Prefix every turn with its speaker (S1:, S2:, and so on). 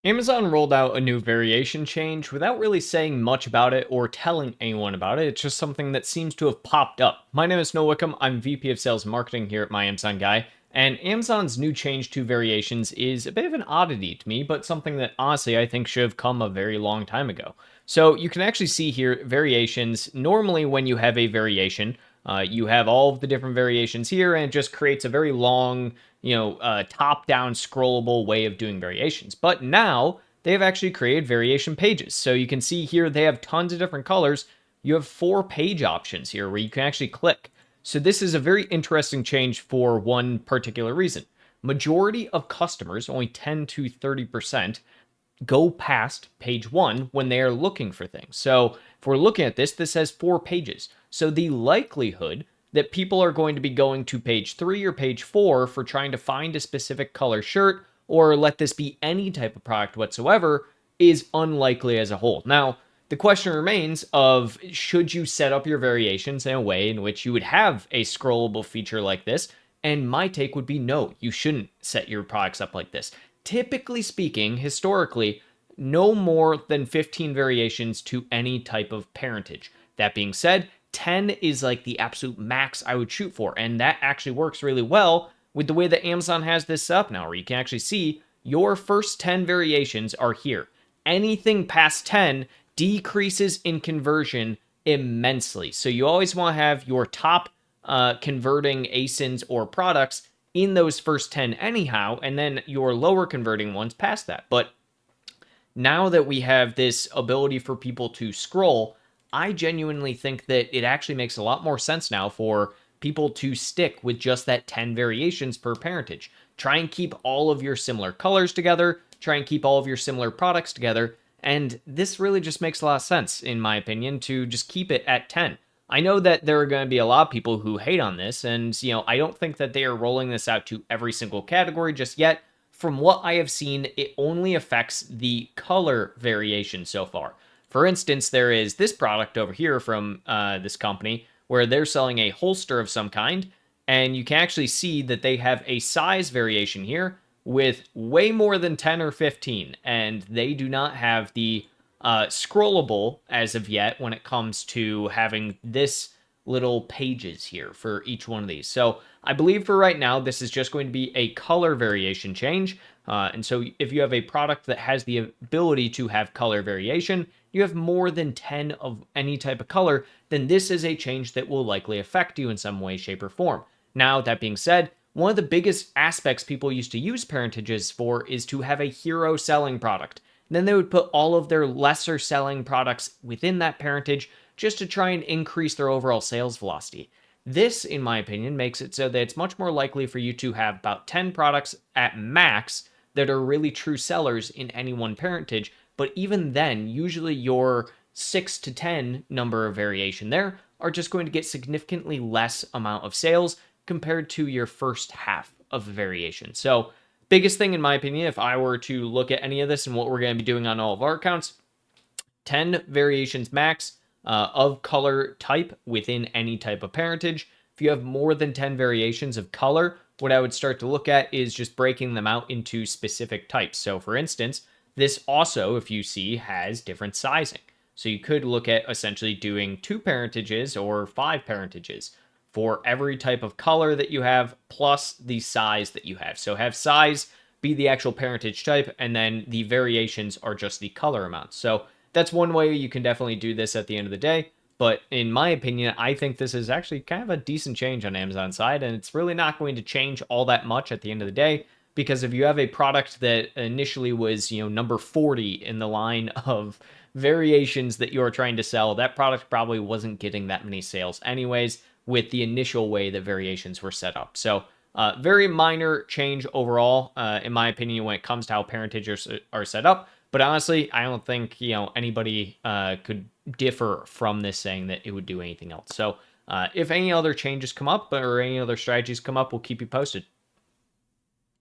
S1: Amazon rolled out a new variation change without really saying much about it or telling anyone about it. It's just something that seems to have popped up. My name is Noah Wickham. I'm VP of Sales and Marketing here at My Amazon Guy. And Amazon's new change to variations is a bit of an oddity to me, but something that honestly I think should have come a very long time ago. So you can actually see here variations. Normally, when you have a variation, you have all of the different variations here, and it just creates a very long, top-down scrollable way of doing variations. But now they have actually created variation pages. So you can see here they have tons of different colors. You have 4 page options here where you can actually click. So this is a very interesting change for one particular reason. Majority of customers, only 10 to 30%, go past page 1 when they are looking for things. So if we're looking at this, this has 4 pages. So the likelihood that people are going to be going to page 3 or page 4 for trying to find a specific color shirt, or let this be any type of product whatsoever, is unlikely as a whole. Now, the question remains of, should you set up your variations in a way in which you would have a scrollable feature like this? And my take would be no, you shouldn't set your products up like this. Typically speaking, historically, no more than 15 variations to any type of parentage. That being said, 10 is like the absolute max I would shoot for, and that actually works really well with the way that Amazon has this set up now, where you can actually see your first 10 variations are here. Anything past 10 decreases in conversion immensely. So you always want to have your top converting ASINs or products in those first 10 anyhow, and then your lower converting ones past that. But now that we have this ability for people to scroll, I genuinely think that it actually makes a lot more sense now for people to stick with just that 10 variations per parentage. Try and keep all of your similar colors together, try and keep all of your similar products together, and this really just makes a lot of sense, in my opinion, to just keep it at 10. I know that there are going to be a lot of people who hate on this, and, I don't think that they are rolling this out to every single category just yet. From what I have seen, it only affects the color variation so far. For instance, there is this product over here from this company where they're selling a holster of some kind, and you can actually see that they have a size variation here with way more than 10 or 15, and they do not have the scrollable as of yet when it comes to having this little pages here for each one of these. So I believe for right now, this is just going to be a color variation change. And so if you have a product that has the ability to have color variation, you have more than 10 of any type of color, then this is a change that will likely affect you in some way, shape, or form. Now, that being said, one of the biggest aspects people used to use parentages for is to have a hero selling product. Then they would put all of their lesser selling products within that parentage just to try and increase their overall sales velocity. This, in my opinion, makes it so that it's much more likely for you to have about 10 products at max that are really true sellers in any one parentage. But even then, usually your 6 to 10 number of variation there are just going to get significantly less amount of sales compared to your first half of the variation. So, biggest thing in my opinion, if I were to look at any of this and what we're going to be doing on all of our accounts, 10 variations max of color type within any type of parentage. If you have more than 10 variations of color, what I would start to look at is just breaking them out into specific types. So for instance, this also, if you see, has different sizing. So you could look at essentially doing 2 parentages or 5 parentages for every type of color that you have, plus the size that you have. So have size be the actual parentage type, and then the variations are just the color amounts. So that's one way you can definitely do this at the end of the day. But in my opinion, I think this is actually kind of a decent change on Amazon's side, and it's really not going to change all that much at the end of the day, because if you have a product that initially was, number 40 in the line of variations that you're trying to sell, that product probably wasn't getting that many sales anyways with the initial way that variations were set up. So very minor change overall, in my opinion, when it comes to how parentage are set up. But honestly, I don't think, anybody could differ from this saying that it would do anything else. So if any other changes come up or any other strategies come up, we'll keep you posted.